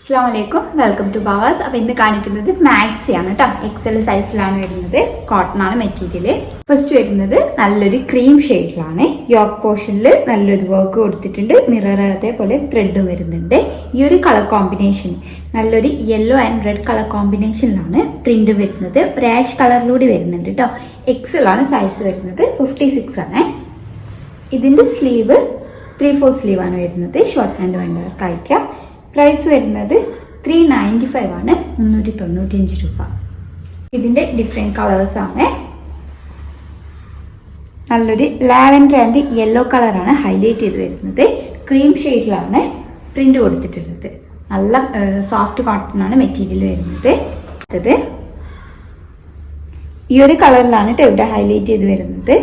അസ്സലാമലൈക്കും, welcome to Bavas. അപ്പോൾ ഇന്ന് കാണിക്കുന്നത് മാക്സി ആണ് കേട്ടോ. എക്സൽ സൈസിലാണ് വരുന്നത്. കോട്ടൺ ആണ് മെറ്റീരിയൽ. ഫസ്റ്റ് വരുന്നത് നല്ലൊരു ക്രീം ഷെയ്ഡിലാണ്. യോക്ക് പോർഷനിൽ നല്ലൊരു വർക്ക് കൊടുത്തിട്ടുണ്ട്. മിറർ അതേപോലെ ത്രെഡും വരുന്നുണ്ട്. ഈ ഒരു കളർ കോമ്പിനേഷൻ നല്ലൊരു യെല്ലോ ആൻഡ് റെഡ് കളർ കോമ്പിനേഷനിലാണ് പ്രിന്റ് വരുന്നത്. ഒരു ആഷ് കളറിലൂടെ വരുന്നുണ്ട് കേട്ടോ. എക്സൽ ആണ് സൈസ് വരുന്നത്. 56 ആണ്. ഇതിന്റെ സ്ലീവ് 3/4 സ്ലീവ് ആണ് വരുന്നത്. ഷോർട്ട് ഹാൻഡ് വേണ്ടവർക്ക് അയക്കാം. പ്രൈസ് വരുന്നത് 395 ആണ്, 395 രൂപ. ഇതിന്റെ ഡിഫറെന്റ് കളേഴ്സ് ആണ്. നല്ലൊരു ലാവൻഡർ ആൻഡ് യെല്ലോ കളറാണ് ഹൈലൈറ്റ് ചെയ്ത് വരുന്നത്. ക്രീം ഷെയ്ഡിലാണ് പ്രിന്റ് കൊടുത്തിട്ടുള്ളത്. നല്ല സോഫ്റ്റ് കോട്ടൺ ആണ് മെറ്റീരിയൽ വരുന്നത്. അടുത്തത് ഈ ഒരു കളറിലാണ് ഇവിടെ ഹൈലൈറ്റ് ചെയ്ത് വരുന്നത്.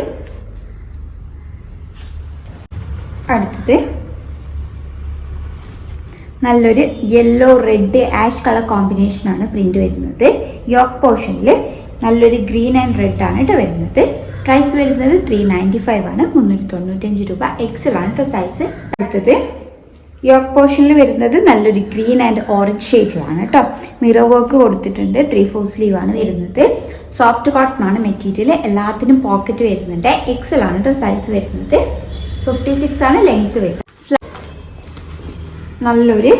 അടുത്തത് നല്ലൊരു yellow red ash colour combination ആണ് പ്രിന്റ് വരുന്നത്. യോക്ക് പോർഷനിൽ നല്ലൊരു ഗ്രീൻ ആൻഡ് റെഡ് ആണ് വരുന്നത്. പ്രൈസ് വരുന്നത് 395 ആണ്, 395 രൂപ. എക്സൽ ആണ് സൈസ്. അടുത്തത് യോക്ക് പോർഷനിൽ വരുന്നത് നല്ലൊരു ഗ്രീൻ ആൻഡ് ഓറഞ്ച് ഷെയ്ഡിലാണ് കേട്ടോ. മിറർ വർക്ക് കൊടുത്തിട്ടുണ്ട്. 3/4 സ്ലീവ് ആണ് വരുന്നത്. സോഫ്റ്റ് കോട്ടൺ ആണ് മെറ്റീരിയൽ. എല്ലാത്തിനും പോക്കറ്റ് വരുന്നുണ്ട്. എക്സൽ ആണ് സൈസ് വരുന്നത്. 56 ആണ് ലെങ്ത് വരുന്നത്. നല്ലൊരു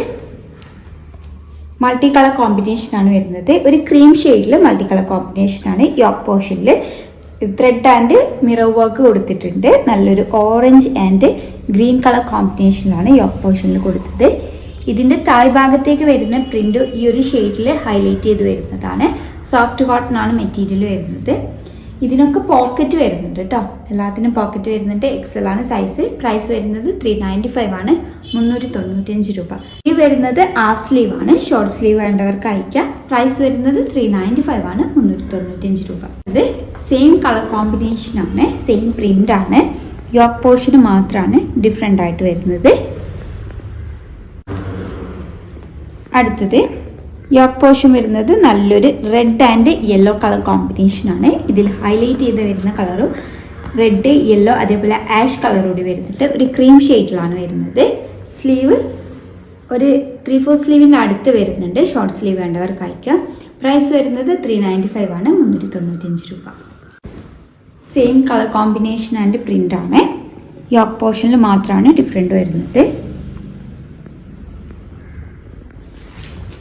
മൾട്ടി കളർ കോമ്പിനേഷൻ ആണ് വരുന്നത്. ഒരു ക്രീം ഷെയ്ഡിൽ മൾട്ടി കളർ കോമ്പിനേഷൻ ആണ്. യോക്ക് പോർഷനിൽ ത്രെഡ് ആൻഡ് മിറർ വർക്ക് കൊടുത്തിട്ടുണ്ട്. നല്ലൊരു ഓറഞ്ച് ആൻഡ് ഗ്രീൻ കളർ കോമ്പിനേഷനിലാണ് യോക്ക് പോർഷനിൽ കൊടുത്തത്. ഇതിന്റെ താഴ്ഭാഗത്തേക്ക് വരുന്ന പ്രിന്റ് ഈ ഒരു ഷെയ്ഡിൽ ഹൈലൈറ്റ് ചെയ്ത് വരുന്നതാണ്. സോഫ്റ്റ് കോട്ടൺ ആണ് മെറ്റീരിയൽ വരുന്നത്. ഇതിനൊക്കെ പോക്കറ്റ് വരുന്നുണ്ട് കേട്ടോ. എല്ലാത്തിനും പോക്കറ്റ് വരുന്നുണ്ട്. എക്സൽ ആണ് സൈസ്. പ്രൈസ് വരുന്നത് 395 ആണ്, 395 രൂപ. ഈ വരുന്നത് ഹാഫ് സ്ലീവ് ആണ്. ഷോർട്ട് സ്ലീവ് വേണ്ടവർക്ക് അയക്കാം. പ്രൈസ് വരുന്നത് 395 ആണ്, 395 രൂപ. ഇത് സെയിം കളർ കോമ്പിനേഷൻ ആണ്, സെയിം പ്രിന്റ് ആണ്. യോക്ക് പോർഷൻ മാത്രമാണ് ഡിഫറെന്റ് ആയിട്ട് വരുന്നത്. അടുത്തത് യോക്ക് പോർഷൻ വരുന്നത് നല്ലൊരു red and yellow colour combination ആണ്. ഇതിൽ ഹൈലൈറ്റ് ചെയ്ത് വരുന്ന കളറും റെഡ് യെല്ലോ അതേപോലെ ആഷ് കളറോട് വരുന്നുണ്ട്. ഒരു ക്രീം ഷെയ്ഡിലാണ് വരുന്നത്. സ്ലീവ് ഒരു 3/4 സ്ലീവിന്റെ അടുത്ത് വരുന്നുണ്ട്. ഷോർട്ട് സ്ലീവ് വേണ്ടവർക്ക് അയക്കാം. പ്രൈസ് വരുന്നത് 395 ആണ്, 395 രൂപ. Same colour combination and print ആണ്. യോക്ക് പോർഷനിൽ മാത്രമാണ് ഡിഫറെന്റ് വരുന്നത്.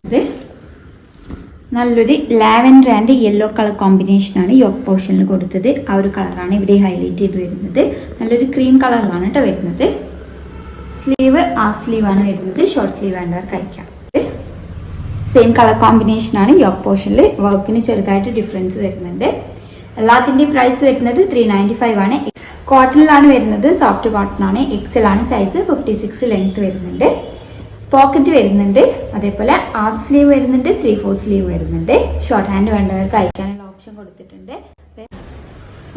ഇത് നല്ലൊരു lavender and yellow colour combination ആണ് യോക്ക് പോർഷനിൽ കൊടുത്തത്. ആ ഒരു കളറാണ് ഇവിടെ ഹൈലൈറ്റ് ചെയ്ത് വരുന്നത്. നല്ലൊരു ക്രീം കളറിലാണ് കേട്ടോ വരുന്നത്. സ്ലീവ് ഹാഫ് സ്ലീവ് ആണ് വരുന്നത്. ഷോർട്ട് സ്ലീവ് വേണ്ടവർക്ക് അയക്കാം. സെയിം കളർ കോമ്പിനേഷൻ ആണ്. യോക്ക് പോർഷനിൽ വർക്കിന് ചെറുതായിട്ട് ഡിഫറൻസ് വരുന്നുണ്ട്. എല്ലാത്തിന്റെയും പ്രൈസ് വരുന്നത് 395 ആണ്. കോട്ടണിലാണ് വരുന്നത്. സോഫ്റ്റ് കോട്ടൺ ആണ്. എക്സൽ ആണ് സൈസ്. 56 ലെങ്ത് വരുന്നുണ്ട്. പോക്കറ്റ് വരുന്നുണ്ട്. അതേപോലെ ഹാഫ് സ്ലീവ് വരുന്നുണ്ട്. 3/4 സ്ലീവ് വരുന്നുണ്ട്. ഷോർട്ട് ഹാൻഡ് വേണ്ടവർക്ക് അയക്കാനുള്ള ഓപ്ഷൻ കൊടുത്തിട്ടുണ്ട്.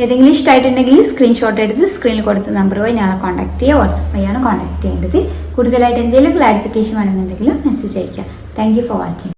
ഏതെങ്കിലും ഇഷ്ടമായിട്ടുണ്ടെങ്കിൽ സ്ക്രീൻഷോട്ട് എടുത്ത് സ്ക്രീനിൽ കൊടുത്ത നമ്പർ വഴി ഞങ്ങളെ കോൺടാക്ട് ചെയ്യുക. വാട്സപ്പ് വഴിയാണ് കോൺടാക്ട് ചെയ്യേണ്ടത്. കൂടുതലായിട്ട് എന്തെങ്കിലും ക്ലാരിഫിക്കേഷൻ വേണമെന്നുണ്ടെങ്കിലും മെസ്സേജ് അയക്കാം. Thank you for watching.